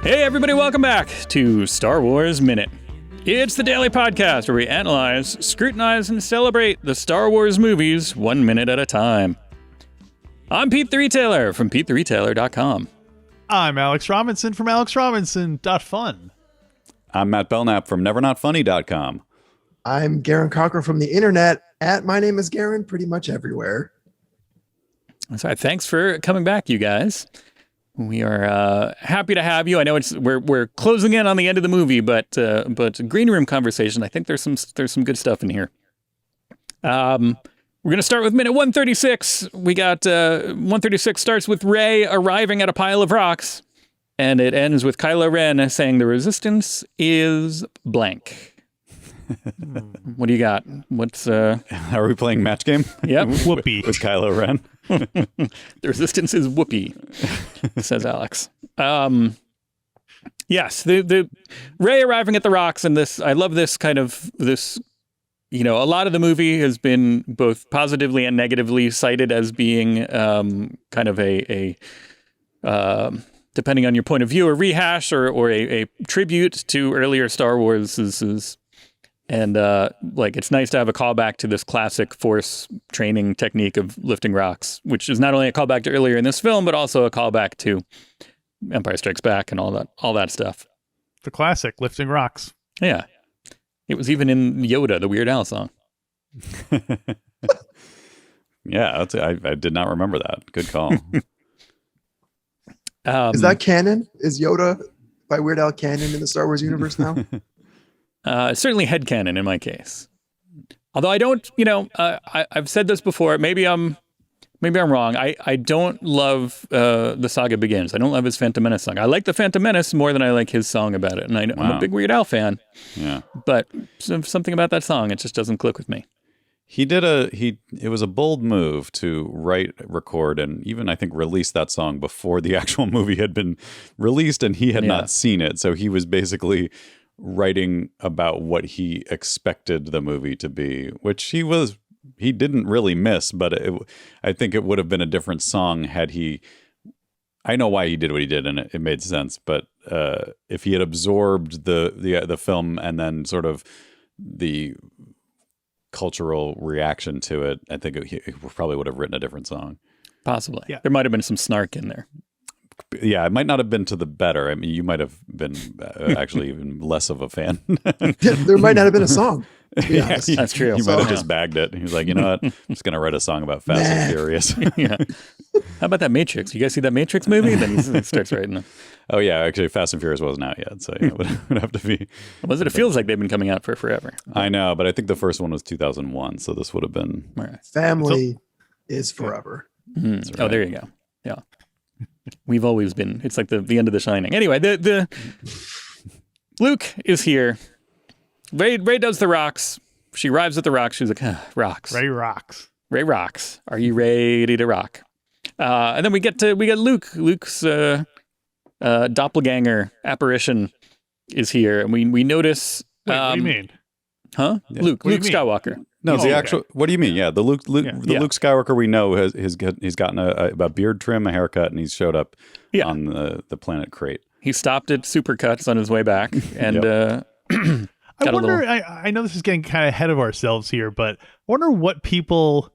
Hey everybody, welcome back to Star Wars Minute. It's the daily podcast where we analyze, scrutinize, and celebrate the Star Wars movies 1 minute at a time. I'm Pete the Retailer from PeteTheRetailer.com. I'm Alex Robinson from AlexRobinson.fun. I'm Matt Belknap from NeverNotFunny.com. I'm Garon Cockrell from the internet at My Name is Garon pretty much everywhere. That's right. Thanks for coming back, you guys. We are happy to have you. I know we're closing in on the end of the movie, but green room conversation. I think there's some good stuff in here. We're gonna start with minute 136. We got 136 starts with Rey arriving at a pile of rocks, and it ends with Kylo Ren saying the resistance is blank. What do you got? What's Are we playing match game? Yep. Whoopee. With Kylo Ren. The resistance is whoopee, says Alex. Yes, the Rey arriving at the rocks, and this, I love this kind of this. You know, a lot of the movie has been both positively and negatively cited as being kind of a depending on your point of view, a rehash or a tribute to earlier Star Wars. And like, it's nice to have a callback to this classic Force training technique of lifting rocks, which is not only a callback to earlier in this film, but also a callback to Empire Strikes Back and all that stuff. The classic, lifting rocks. Yeah. It was even in Yoda, the Weird Al song. Yeah, I did not remember that. Good call. Is that canon? Is Yoda by Weird Al canon in the Star Wars universe now? Certainly headcanon in my case. Although I don't, I've said this before. Maybe I'm wrong. I don't love The Saga Begins. I don't love his Phantom Menace song. I like the Phantom Menace more than I like his song about it. And I'm a big Weird Al fan. Yeah. But something about that song, it just doesn't click with me. It was a bold move to write, record, and even I think release that song before the actual movie had been released, and he had not seen it. So he was basically writing about what he expected the movie to be, which he didn't really miss, but I think it would have been a different song had he. I know why he did what he did, and it made sense. But if he had absorbed the film and then sort of the cultural reaction to it, I think he probably would have written a different song. Possibly. Yeah. There might have been some snark in there. Yeah, it might not have been to the better. I mean, you might have been actually even less of a fan. There might not have been a song. Yeah, that's true. You might have just bagged it. He was like, you know what? I'm just going to write a song about Fast and Furious. Yeah. How about that Matrix? You guys see that Matrix movie? Then he starts writing it. Oh, yeah. Actually, Fast and Furious wasn't out yet. So it would have to be. It feels like they've been coming out for forever. I know, but I think the first one was 2001. So this would have been. Right. Family is forever. Mm-hmm. Right. Oh, there you go. Yeah. We've always been. It's like the end of The Shining. Anyway, the Luke is here. Rey does the rocks. She arrives at the rocks. She's like, rocks. Rey rocks. Rey rocks. Are you ready to rock? And then we get Luke. Luke's doppelganger apparition is here, and we notice. Wait, what do you mean? Huh? Yeah. Luke What do you mean? Skywalker. No, the actual. What do you mean? Yeah, the Luke Luke Skywalker we know he's gotten a beard trim, a haircut, and he's showed up on the planet Crate. He stopped at Supercuts on his way back, and I wonder. I know this is getting kind of ahead of ourselves here, but I wonder what people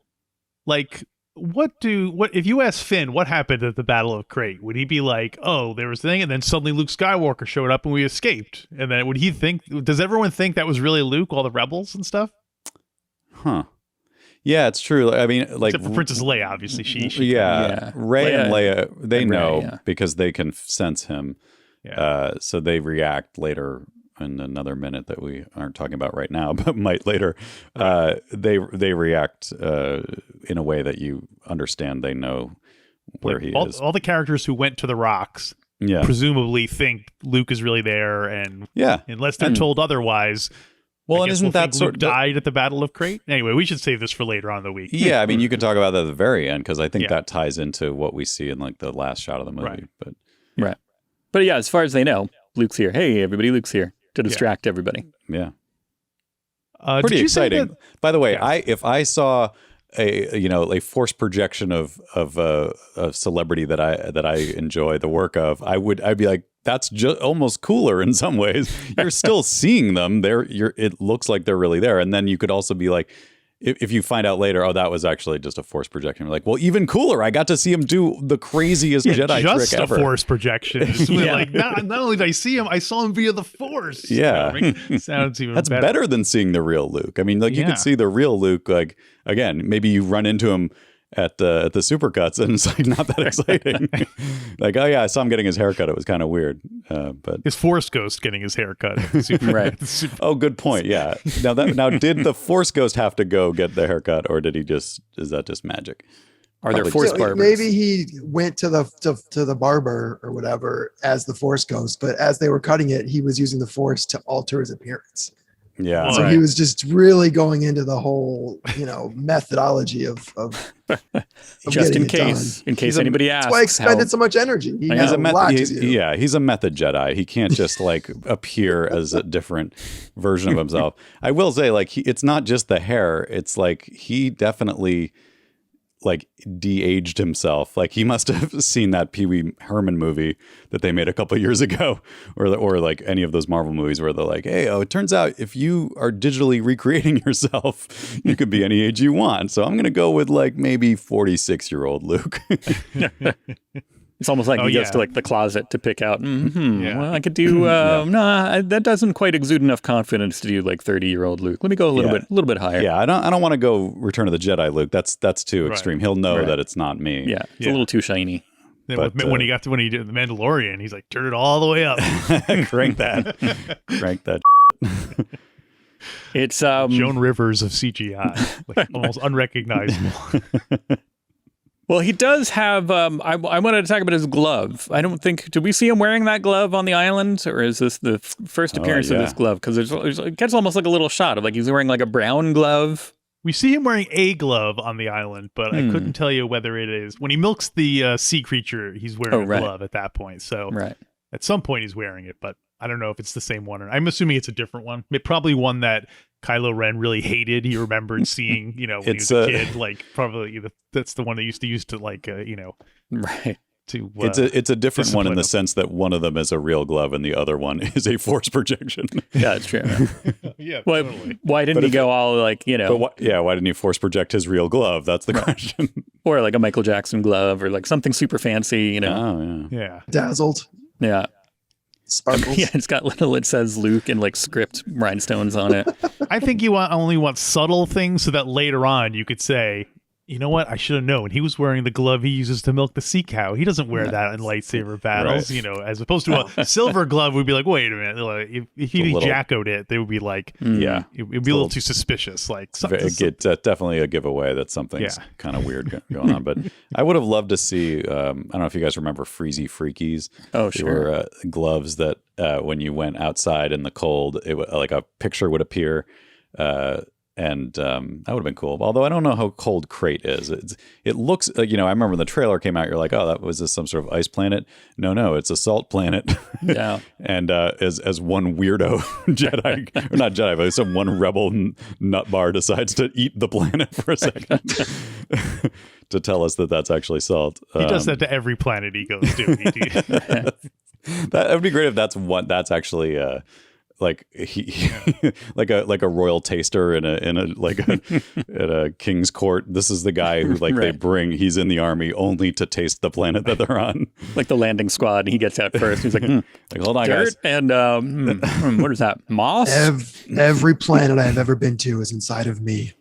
like. What if you ask Finn what happened at the Battle of Crate? Would he be like, "Oh, there was a thing," and then suddenly Luke Skywalker showed up and we escaped? And then would he think? Does everyone think that was really Luke, all the rebels and stuff? Huh. Yeah, it's true. I mean, like, except for Princess Leia, obviously. She Rey and Leia, they know Rey, because they can sense him. Yeah. So they react later in another minute that we aren't talking about right now, but might later. They react in a way that you understand. They know where he is. All the characters who went to the rocks, presumably think Luke is really there, and unless they're told otherwise. Well, and isn't that Luke died at the Battle of Crate? Anyway, we should save this for later on in the week. Yeah, I mean, you can talk about that at the very end because I think that ties into what we see in like the last shot of the movie. Right. But yeah, as far as they know, Luke's here. Hey, everybody, Luke's here to distract everybody. Yeah. Pretty exciting. By the way, if I saw a forced projection of a celebrity that I enjoy the work of, I'd be like, that's just almost cooler in some ways. You're still seeing them there. It looks like they're really there. And then you could also be like, if you find out later, oh, that was actually just a forced projection. You're like, well, even cooler. I got to see him do the craziest Jedi trick ever. Just a forced projection. Like, not only did I see him, I saw him via the Force. Yeah. Sounds even That's better than seeing the real Luke. I mean, like you could see the real Luke, like, again, maybe you run into him at the supercuts and it's like not that exciting. Like, oh yeah, I saw him getting his haircut. It was kind of weird. But his Force Ghost getting his haircut. Right. Oh, good point. Yeah. Now did the Force Ghost have to go get the haircut, or did he is that just magic? Are there Force barbers? Maybe he went to the barber or whatever as the Force Ghost, but as they were cutting it, he was using the Force to alter his appearance. Yeah. So he was just really going into the whole, methodology of just in case anybody asks. That's why he expended so much energy. He's a method Jedi. He can't just like appear as a different version of himself. I will say, like, it's not just the hair. It's like he definitely like de-aged himself. Like he must have seen that Pee Wee Herman movie that they made a couple of years ago, or like any of those Marvel movies where they're like, hey, it turns out if you are digitally recreating yourself, you could be any age you want. So I'm going to go with like maybe 46-year-old Luke. It's almost like he goes to like the closet to pick out. Well, I could do. That doesn't quite exude enough confidence to do like 30-year-old Luke. Let me go a little bit higher. Yeah, I don't want to go Return of the Jedi Luke. That's too extreme. He'll know that it's not me. Yeah, it's a little too shiny. But, when he did the Mandalorian, he's like, turn it all the way up. Crank that. It's Joan Rivers of CGI, like almost unrecognizable. Well, he does have. I wanted to talk about his glove. I don't think. Did we see him wearing that glove on the island, or is this the first appearance of this glove? Because it gets almost like a little shot of like he's wearing like a brown glove. We see him wearing a glove on the island, but I couldn't tell you whether it is when he milks the sea creature. He's wearing a glove at that point. So at some point he's wearing it, but I don't know if it's the same one. I'm assuming it's a different one. Probably one that Kylo Ren really hated. He remembered seeing, when he was a kid. Like probably that's the one they used to use to like, right. To it's a different one in the sense that one of them is a real glove and the other one is a force projection. Yeah, it's true. Yeah, totally. Why didn't he go all like But why didn't he force project his real glove? That's the question. Or like a Michael Jackson glove, or like something super fancy. Oh yeah. Dazzled. Yeah. Sparkles. Yeah, it's got it says Luke and like script rhinestones on it. I think you only want subtle things so that later on you could say, you know what? I should have known. He was wearing the glove he uses to milk the sea cow. He doesn't wear that in lightsaber battles, as opposed to a silver glove would be like, wait a minute. Like, if he jackoed it, they would be like, it'd be a little too suspicious. Like, it's definitely a giveaway that something's kind of weird going on. But I would have loved to see, I don't know if you guys remember Freezy Freakies. Oh, sure. They were gloves that when you went outside in the cold, like a picture would appear. And that would have been cool. Although I don't know how cold Crate is. It looks, I remember when the trailer came out, you're like, oh, was this some sort of ice planet? No, it's a salt planet. Yeah. And as one weirdo Jedi, or not Jedi, but some one rebel nut bar decides to eat the planet for a second to tell us that that's actually salt. He does that to every planet he goes to. That would be great if that's actually like like a royal taster in a king's court. This is the guy who they bring. He's in the army only to taste the planet that they're on. Like the landing squad, and he gets out first. He's like, hold on, dirt guys. And what is that? Moss. Every planet I've ever been to is inside of me.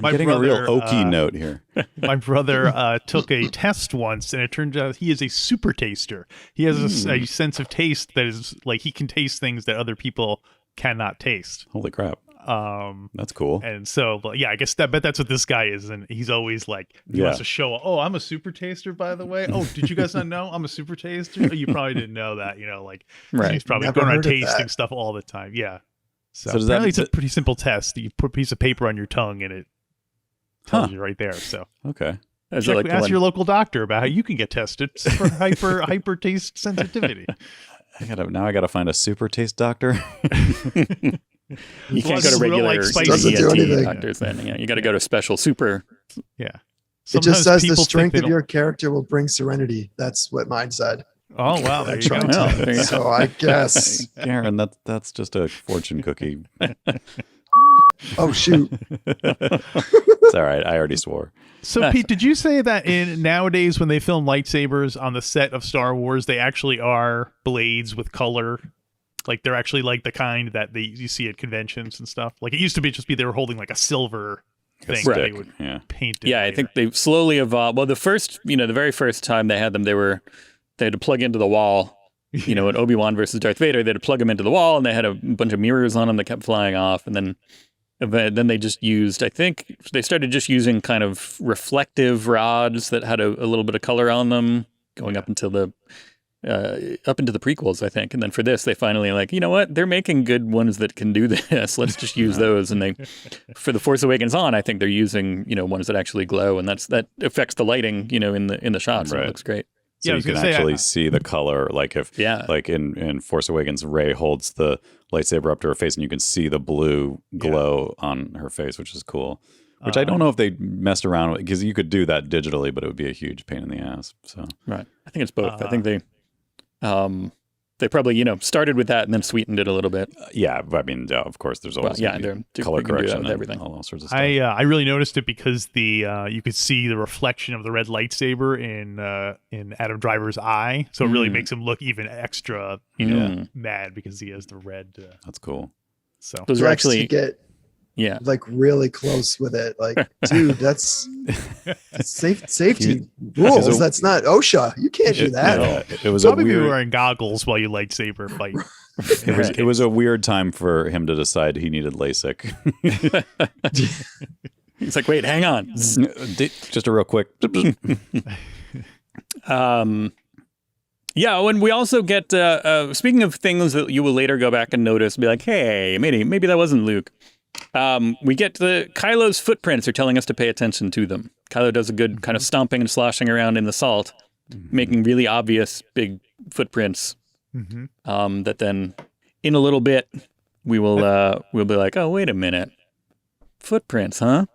I'm getting a real oaky note here. My brother took a test once, and it turned out he is a super taster. He has a sense of taste that is like he can taste things that other people cannot taste. Holy crap. That's cool. And so, I guess that's what this guy is. And he's always like, he wants to show, I'm a super taster, by the way. Oh, did you guys not know I'm a super taster? Oh, you probably didn't know that, right. He's probably going around tasting stuff all the time. Yeah. So apparently it's a pretty simple test. You put a piece of paper on your tongue and it tells you right there. So, okay. Ask your local doctor about how you can get tested for hyper taste sensitivity. I gotta find a super taste doctor. You can't go to Real, regular like, spicy. Doesn't do ENT anything. doctors then. Yeah, you got to go to special super. Yeah. It Sometimes just says the people think strength they of don't- your character will bring serenity. That's what mine said. Oh wow, there I you go. tried Oh, to. there you go. So I guess. Garen, that's just a fortune cookie. Oh shoot. It's all right. I already swore. So Pete, did you say that in nowadays when they film lightsabers on the set of Star Wars, they actually are blades with color? Like they're actually like the kind that you see at conventions and stuff. Like it used to be they were holding like a silver thing that they Stick, would yeah. paint it. Yeah, I later. think they've slowly evolved. Well, the very first time they had them, they had to plug into the wall. You know, at Obi-Wan versus Darth Vader, they had to plug them into the wall, and they had a bunch of mirrors on them that kept flying off. And then they just used, I think they started just using kind of reflective rods that had a little bit of color on them going up into the prequels, I think. And then for this, they finally like, you know what? They're making good ones that can do this. Let's just use those. And for The Force Awakens on, I think they're using, ones that actually glow, and that affects the lighting, in the shots. Right. And it looks great. So Yeah, I you was can gonna say, actually see the color, like like in Force Awakens, Rey holds the lightsaber up to her face, and you can see the blue glow on her face, which is cool. Which I don't know if they messed around with, because you could do that digitally, but it would be a huge pain in the ass. So Right. I think it's both. I think they probably, started with that and then sweetened it a little bit. yeah, of course, there's always they're color you can do that correction with and everything. all sorts of stuff. I really noticed it because you could see the reflection of the red lightsaber in Adam Driver's eye, so it really makes him look even extra, mad because he has the red. That's cool. So Those You are actually actually, get like really close with it. Like, dude, that's safety rules. That's not OSHA. You can't do that. It was probably a be weird. wearing goggles while you lightsaber fight. It was a weird time for him to decide he needed LASIK. it's like, wait, hang on. Just a real quick. Yeah, and we also get, speaking of things that you will later go back and notice, be like, hey, maybe that wasn't Luke. We get Kylo's footprints are telling us to pay attention to them. Kylo does a good kind of stomping and sloshing around in the salt, making really obvious big footprints. That then, in a little bit, we'll be like, oh, wait a minute, footprints, huh?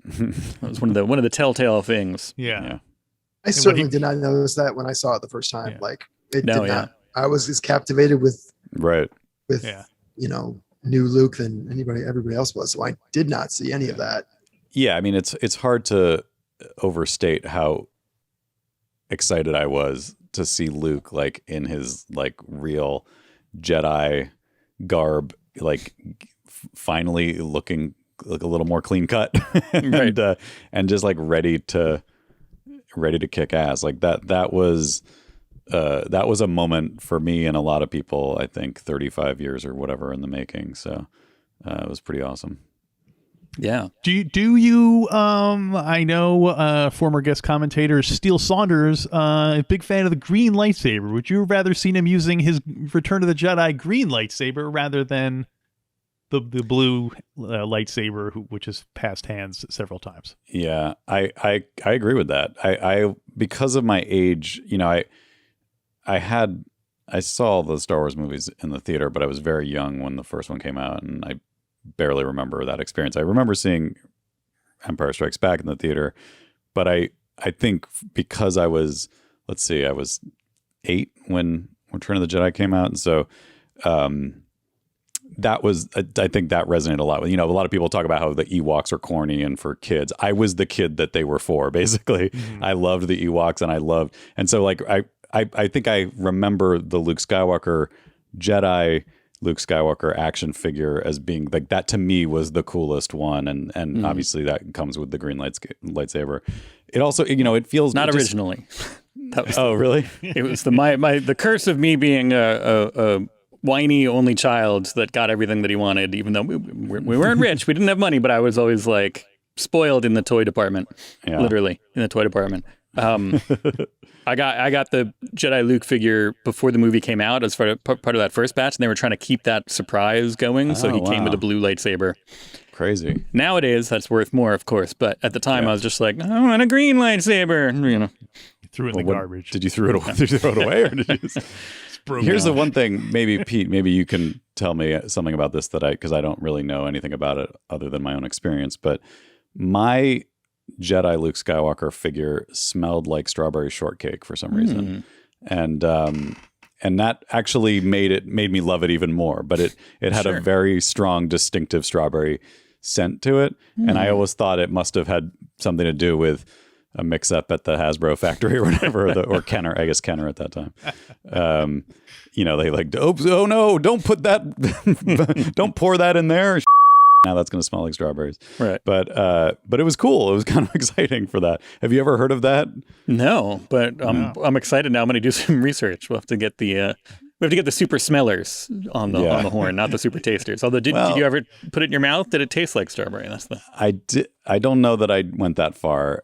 That was one of the telltale things. Yeah. I certainly did not notice that when I saw it the first time. Yeah. Like it did not. I was as captivated with new Luke than everybody else was. So I did not see any of that. Yeah, I mean it's hard to overstate how excited I was to see Luke like in his like real Jedi garb, like finally looking like a little more clean cut and just like ready to kick ass. Like that was a moment for me and a lot of people, I think 35 years or whatever in the making. So it was pretty awesome. Yeah. Do you I know former guest commentator Steele Saunders, a big fan of the green lightsaber. Would you have rather seen him using his Return of the Jedi green lightsaber rather than the blue lightsaber, which has passed hands several times? Yeah, I agree with that. I because of my age, I saw the Star Wars movies in the theater, but I was very young when the first one came out, and I barely remember that experience. I remember seeing Empire Strikes Back in the theater, but I think because I was 8 when Return of the Jedi came out, and so that was, I think that resonated a lot with, a lot of people talk about how the Ewoks are corny and for kids. I was the kid that they were for, basically. I loved the Ewoks and so like I think I remember the Luke Skywalker Jedi Luke Skywalker action figure as being like, that to me was the coolest one, and obviously that comes with the green lightsaber. It also, it feels not originally. That was really? It was the curse of me being a whiny only child that got everything that he wanted, even though we weren't rich, we didn't have money, but I was always like spoiled in the toy department, literally in the toy department. I got the Jedi Luke figure before the movie came out as part of that first batch, and they were trying to keep that surprise going, so he came with a blue lightsaber. Crazy. Nowadays, that's worth more, of course, but at the time I was just like, I want a green lightsaber, Threw it in the garbage. Did you throw it away? Or did you just... broken. Here's the one thing, maybe Pete, maybe you can tell me something about this because I don't really know anything about it other than my own experience. But my Jedi Luke Skywalker figure smelled like strawberry shortcake for some reason, and that actually made me love it even more. But it had a very strong, distinctive strawberry scent to it, and I always thought it must have had something to do with a mix-up at the Hasbro factory or whatever, or Kenner, I guess Kenner at that time. They like, oh no, don't put that, don't pour that in there. Now that's going to smell like strawberries. Right. But it was cool. It was kind of exciting for that. Have you ever heard of that? No, but I'm excited now. I'm going to do some research. We'll have to get the super smellers on the horn, not the super tasters. Although, did you ever put it in your mouth? Did it taste like strawberry? I did. I don't know that I went that far.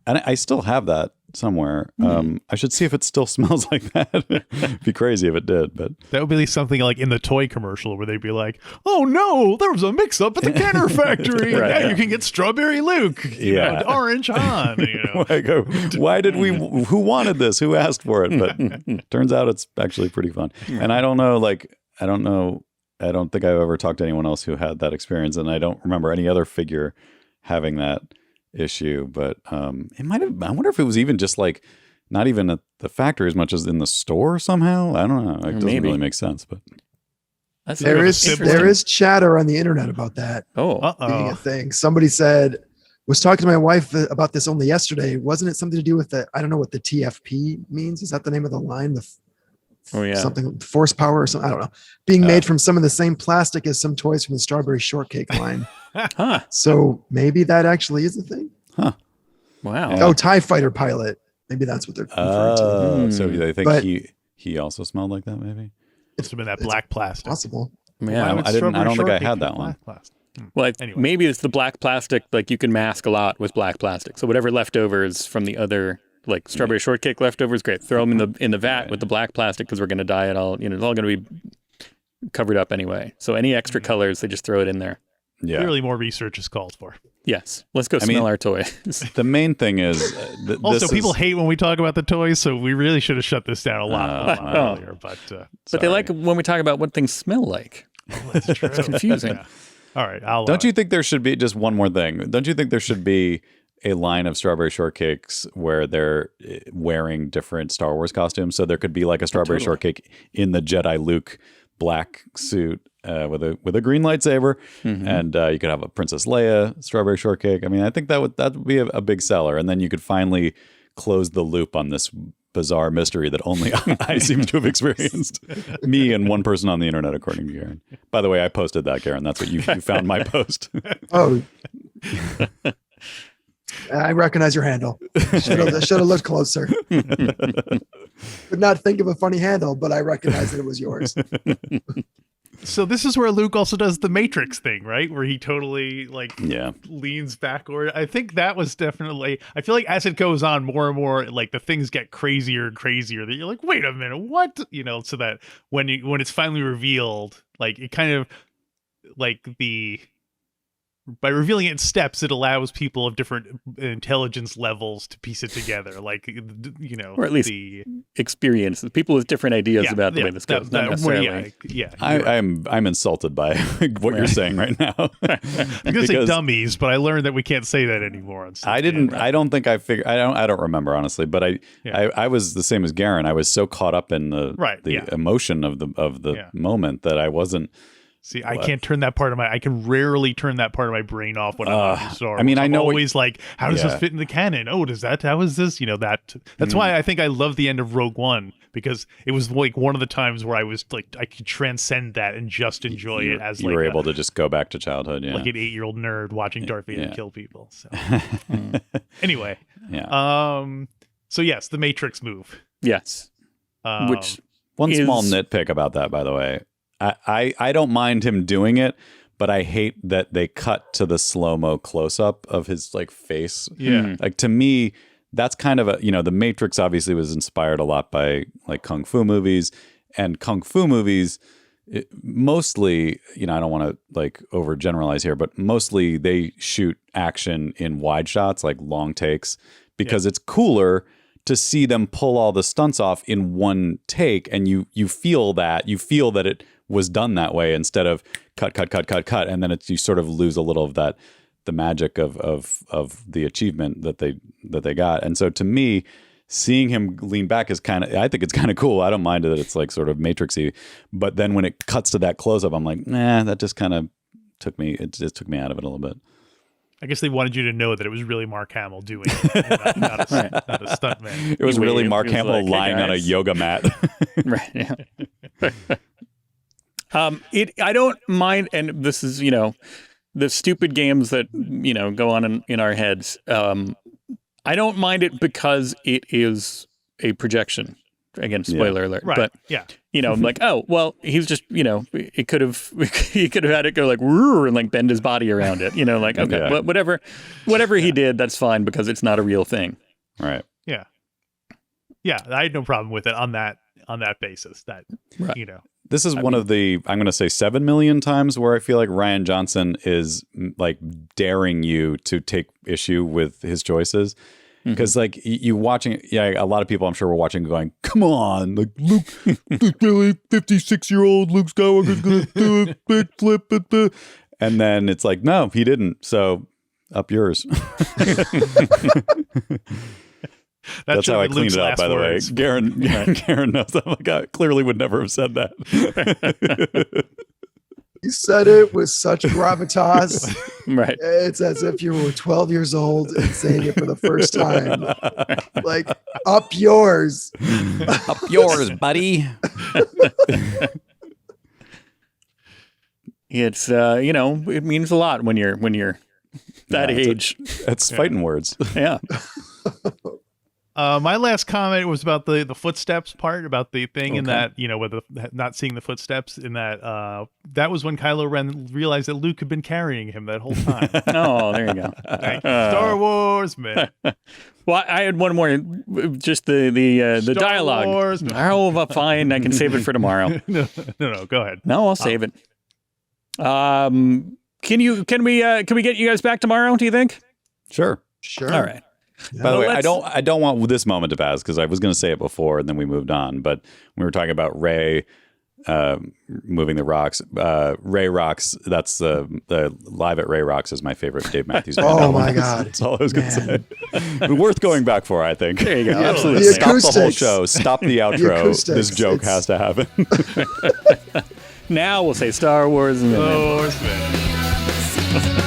And I still have that somewhere. I should see if it still smells like that. It'd be crazy if it did, but that would be something like in the toy commercial where they'd be like, "Oh no, there was a mix-up at the Kenner factory. Now you can get strawberry Luke, orange Han." Why did we? Who wanted this? Who asked for it? But turns out it's actually pretty fun. And I don't know. I don't think I've ever talked to anyone else who had that experience, and I don't remember any other figure having that issue, but it might have. I wonder if it was even just like not even at the factory as much as in the store somehow. I don't know. It doesn't really make sense, but there is chatter on the internet about that. Being a thing. Somebody was talking to my wife about this only yesterday. Wasn't it something to do with I don't know what the TFP means. Is that the name of the line? Something force power or something. I don't know. Being made from some of the same plastic as some toys from the strawberry shortcake line. So maybe that actually is a thing. Wow. Oh, TIE fighter pilot. Maybe that's what they're referring to. So they think he also smelled like that. Maybe it's been that black plastic. Possible. Yeah, I don't think I had that one. Well, anyway. Maybe it's the black plastic. Like you can mask a lot with black plastic. So whatever leftovers from the other. Like strawberry shortcake leftovers, great. Throw them in the vat with the black plastic because we're going to dye it all. It's all going to be covered up anyway. So any extra colors, they just throw it in there. Yeah. Clearly more research is called for. Yes. Let's go smell our toys. The main thing is... also, people hate when we talk about the toys, so we really should have shut this down a lot earlier. But they like when we talk about what things smell like. That's true. It's confusing. Yeah. All right. Don't you think there should be... Just one more thing. Don't you think there should be a line of strawberry shortcakes where they're wearing different Star Wars costumes? So there could be like a strawberry shortcake in the Jedi Luke black suit with a green lightsaber, and you could have a Princess Leia strawberry shortcake. I mean, I think that would be a big seller, and then you could finally close the loop on this bizarre mystery that only I seem to have experienced. Me and one person on the internet, according to Garon. By the way, I posted that, Garon. That's what you found my post. Oh. I recognize your handle. Should have looked closer. Could not think of a funny handle, but I recognize that it was yours. So this is where Luke also does the Matrix thing, right? Where he totally leans backward. I think that was definitely. I feel like as it goes on, more and more like the things get crazier and crazier. That you're like, wait a minute, what? So that when it's finally revealed, like it kind of like by revealing it in steps, it allows people of different intelligence levels to piece it together, like or at least the experience. People with different ideas about the way this goes. Not necessarily. I'm insulted by what you're saying right now. I'm gonna say dummies, but I learned that we can't say that anymore. I don't think I figured. I don't remember honestly, but I was the same as Garon. I was so caught up in the emotion of the moment that I wasn't. See, I can't turn that part of I can rarely turn that part of my brain off when I'm watching Star Wars. I mean, I know always like, how does this fit in the canon? Oh, how is this? That's why I think I love the end of Rogue One, because it was like one of the times where I was like, I could transcend that and just enjoy it as you were able to just go back to childhood. Yeah. Like an 8-year-old nerd watching Darth Vader kill people. So anyway. Yeah. So yes, the Matrix move. Yes. Which one small nitpick about that, by the way. I don't mind him doing it, but I hate that they cut to the slow-mo close-up of his like face. Yeah. Like to me, that's kind of the Matrix obviously was inspired a lot by like Kung Fu movies, and Kung Fu movies mostly, I don't want to like overgeneralize here, but mostly they shoot action in wide shots, like long takes, because it's cooler to see them pull all the stunts off in one take, and you feel that it was done that way instead of cut, and then you sort of lose a little of that, the magic of the achievement that they got. And so to me, seeing him lean back is I think it's kind of cool. I don't mind that it's like sort of Matrixy, but then when it cuts to that close up, I'm like, nah, that just kind of took me out of it a little bit. I guess they wanted you to know that it was really Mark Hamill doing it, not a stuntman. It was really Mark Hamill lying on a yoga mat. Right. Yeah. I don't mind, and this is, the stupid games that, go on in our heads. I don't mind it because it is a projection. Again, spoiler alert. Right. But I'm like, oh, well, he's just, he could have had it go like and like bend his body around it. Like, okay, whatever he did, that's fine because it's not a real thing. Right. Yeah. Yeah, I had no problem with it on that basis. That right. This is one of the, I'm going to say 7 million times where I feel like Rian Johnson is like daring you to take issue with his choices. Because like you watching, a lot of people I'm sure were watching going, come on, like Luke, really 56-year-old Luke Skywalker's going to do a big flip. And then it's like, no, he didn't. So up yours. That's how I cleaned it up, by the way. Garon knows. I'm like, I clearly would never have said that. You said it with such gravitas. Right. It's as if you were 12 years old and saying it for the first time. Like, up yours. Up yours, buddy. It's, it means a lot when you're that age. It's fighting words. Yeah. My last comment was about the footsteps part, about the thing in that, with not seeing the footsteps in that. That was when Kylo Ren realized that Luke had been carrying him that whole time. Oh, there you go. Star Wars, man. Well, I had one more, just the Star dialogue. Wars, oh, fine. I can save it for tomorrow. No, go ahead. No, I'll save it. Can we get you guys back tomorrow, do you think? Sure. All right. By the way, I don't want this moment to pass because I was going to say it before and then we moved on. But we were talking about Rey moving the rocks. Ray Rocks. That's the Live at Ray Rocks is my favorite Dave Matthews. Oh my God! That's all I was going to say. Worth going back for, I think. There you go. Absolutely. The Stop acoustics. the whole show. Stop the outro. This joke has to happen. Now we'll say Star Wars. Star Wars, man.